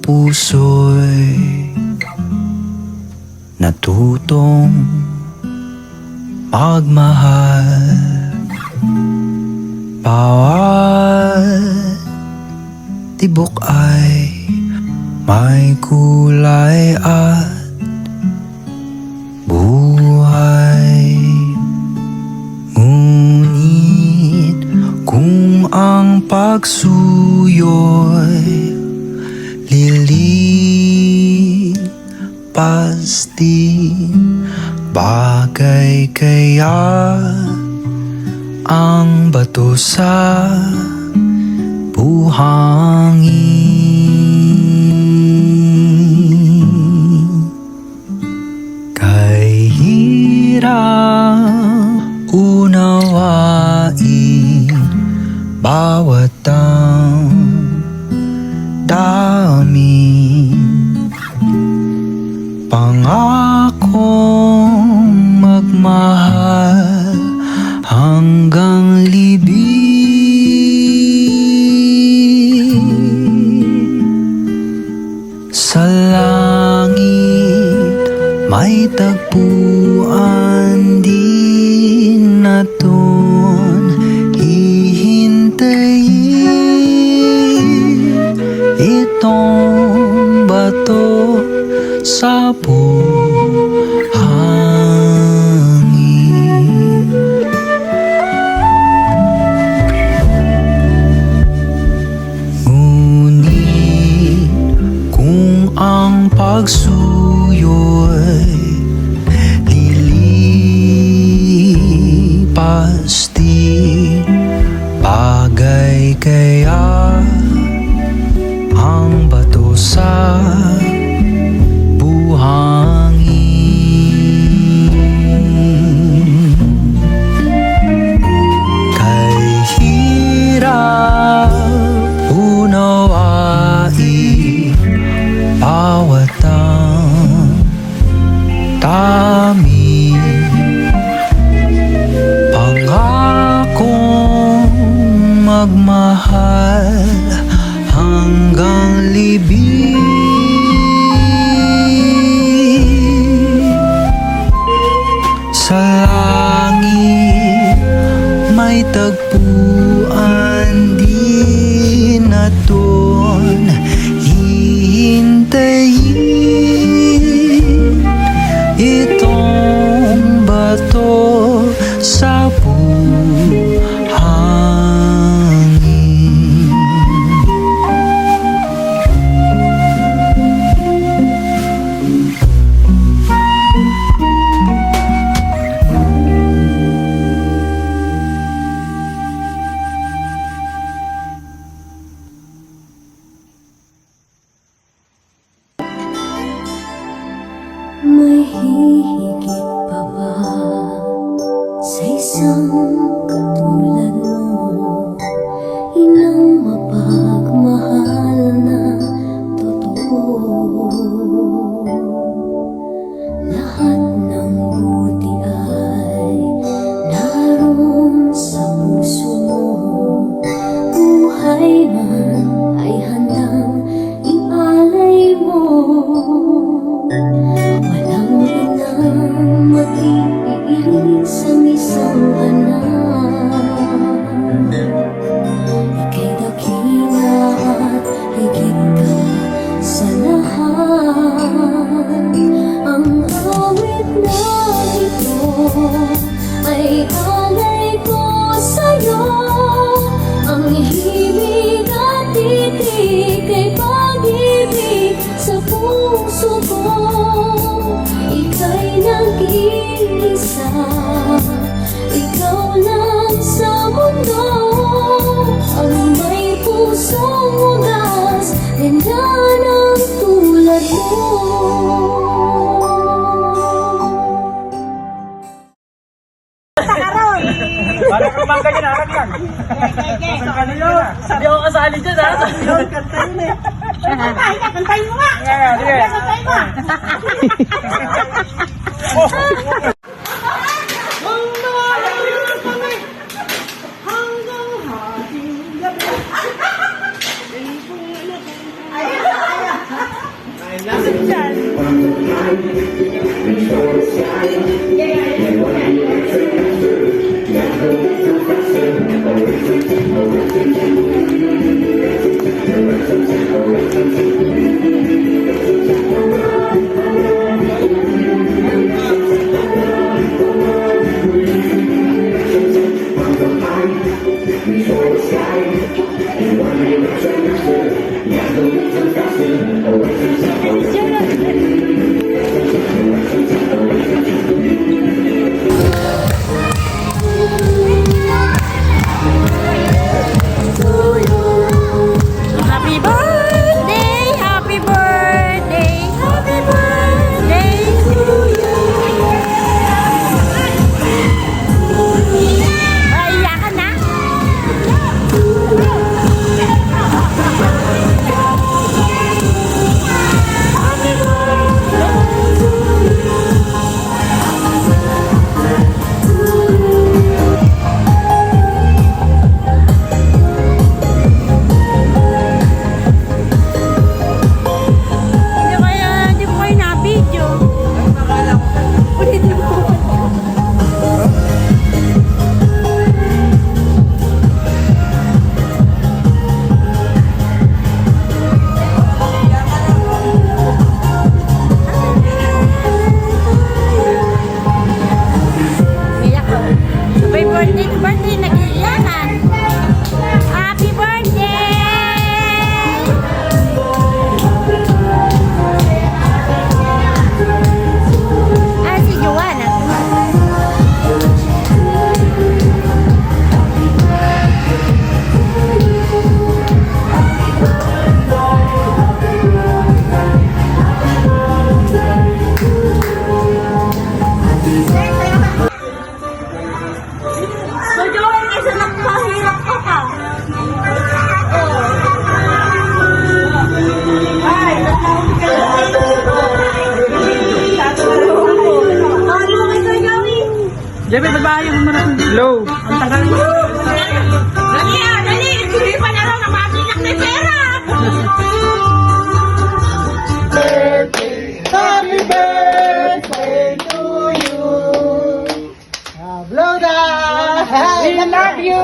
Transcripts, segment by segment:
puso'y natutong magmahal. Bawat tibok ay may kulay at buhay. Ngunit kung ang pagsuyo'y lilipas din, bagay kaya ang bato sa buhangin. Kay hirap unawain bawat damdamin, pangakong magmahal hanggang libing. Sa langit may tagpuan din naton hihintayin, itong bato sa buhangin. Ngunit kung ang pagsuyo'y lilipas din, bagay kaya ang bato sa buhangin. Kay hirap unawain bawat damdamin, pangakong magmahal hanggang libing. Sa langit may tagpuan din naton hihintayin, itong bato sa buhangin. May hihigit pa ba sa isang katulad mo? Inang mapagmahal na totoo. Lahat ng buti ay naroon sa puso mo. Buhay man ay handang ialay mo. Walang inang mag-iilis ang isang anak. Ika'y dakila at higit ka sa lahat. Ang awit na ito ay alay ko sa'yo. Ang himig at titik ay pag-ibig sa puso ko. Ika'y nag-iisa, ikaw lang sa mundo. Ang may pusong wagas, ganda ng tulad mo. Para kang mangga dyan, harap yan. Hindi ako kasali dyan, ha? Kantayin mo eh. Kantayin mo nga! Kantayin mo! Hanggang hating gabi. Ayun! Lapit dyan. Happy birthday, happy birthday, happy birthday to you. Maiyak ka na? Hindi ko kayo na-video. Ulitin mo. Iyak ko. Sabay birthday, nag-iyakan. Happy birthday! Ah, si Joanna. So, Joanna, kasi nagpahirap ka pa. Ay, Jebe, babae mo na low. Ang tagal mo. Dali, dali. Hindi pa na raw namabinak ni pera. Happy birthday to you. Blow the we love you.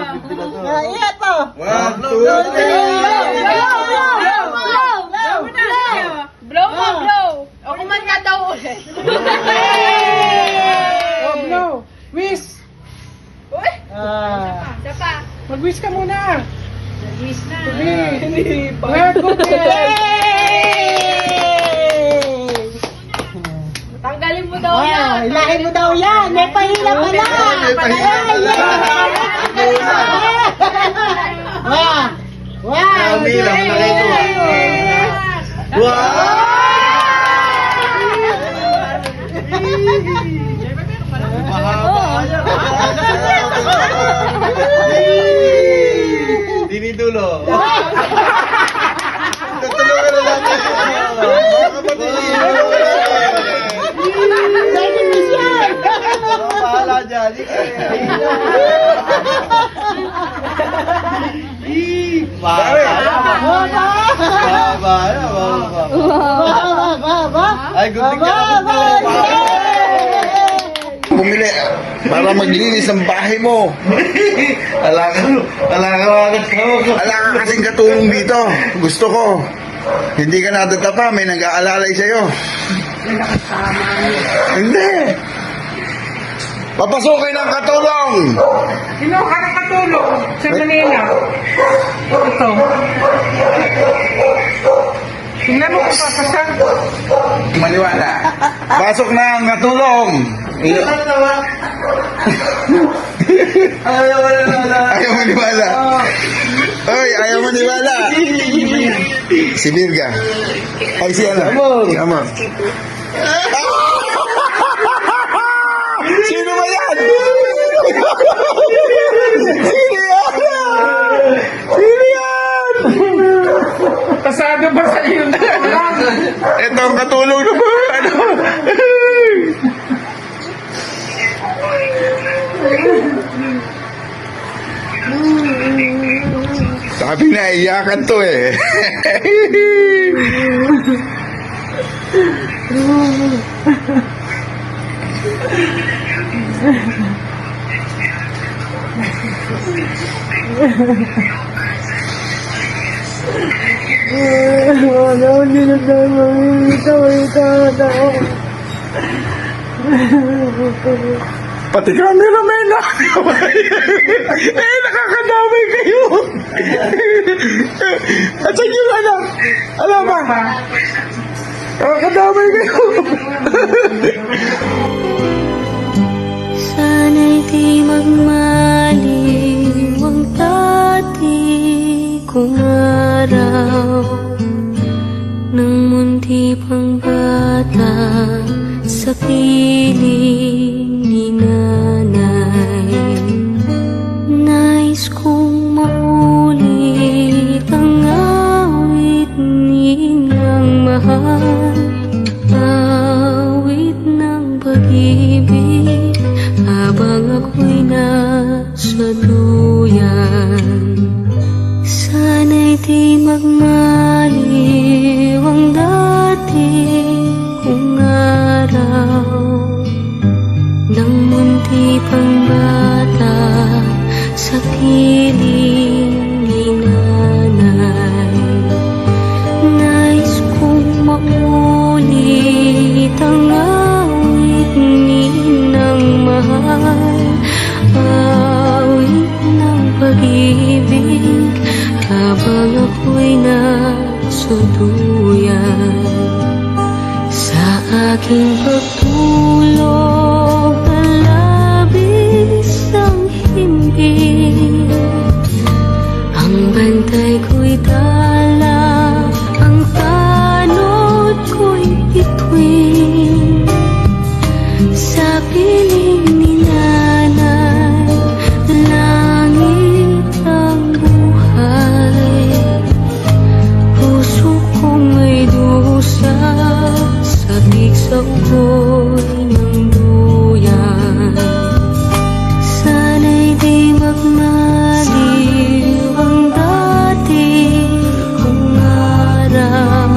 Ito. 1, 2, 3. Blow mo, blow. O kumanta daw ulit. Oh, blow. Wish. Uy, Ah, isa pa. mag-wish ka muna. Nag-wish na. Hindi pa. Tanggalin mo daw yan. Ilahin mo daw yan. May pahilap ka na. Wow. Wow. Dinidulo. Tutulungan na natin. Bahala dyan. Ay, gunting ka na. Bumili para maglinis ang bahay mo. Ala ka kasing katulong dito. Gusto ko. Hindi ka natatapa, may nag-aalalay sa'yo. Hindi. Papasukin ang katulong. Sino ka nakatulong sa Manila? Ito. Tingnan mo kung papasal. Maniwala. Pasok na ang katulong. Ayaw maniwala. Oy, ayaw maniwala. Si Virga. Ay, si ano? Si Amor. Sino ba yan? Sino yan? Sino yan? Pasado ba sa iyo? Ito ang katulong naman. Ano? naiyakan to eh. Pati cameraman na. Eh, nakakadamay kayo. At saan yung anak? Alam ba? Nakakadamay kayo. Sana'y di magmaliw ang dati kong araw nang munti pang bata sa piling ni nanay. Nais kong maulit ang awit nilang mahal, awit ng pag-ibig habang ako'y nasa duyan. Sana'y di magmaliw ang dati kong araw nang munti pang bata sa piling ni nanay. Nais kong maulit ang awit ninang mahal, awit ng pag-ibig habang ako'y nasa duyan. Sa aking pagtulog na labis ang himbing, ang bantay ko'y dala, ang tanod ko'y bituin. Sa piling ni nanay, langit ang buhay. Puso kong may dusa, sabik sa ugoy ng duyan. Sana'y di magmaliw ang dati kong araw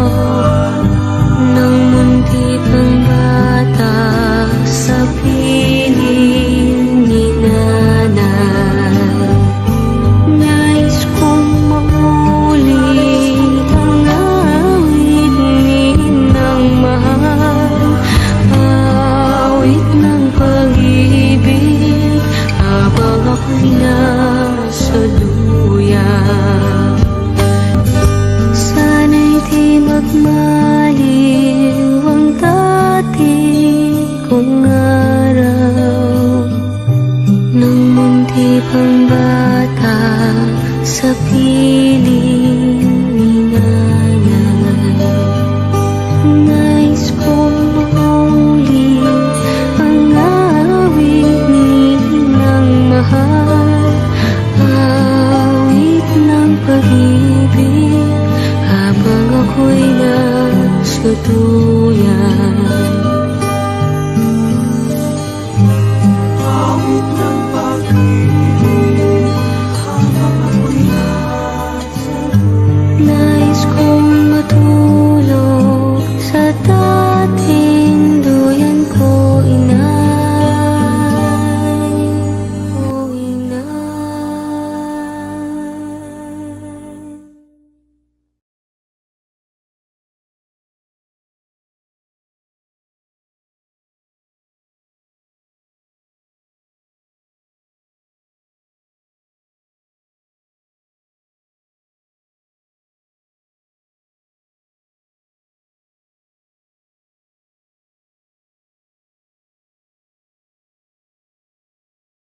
nang munti pang bata sa piling ni nanay. Nais kong maulit ang awit ninang mahal, awit ng pag-ibig habang ako'y nasa duyan. Sana'y di magmaliw ang dati kong araw nang munti pang bata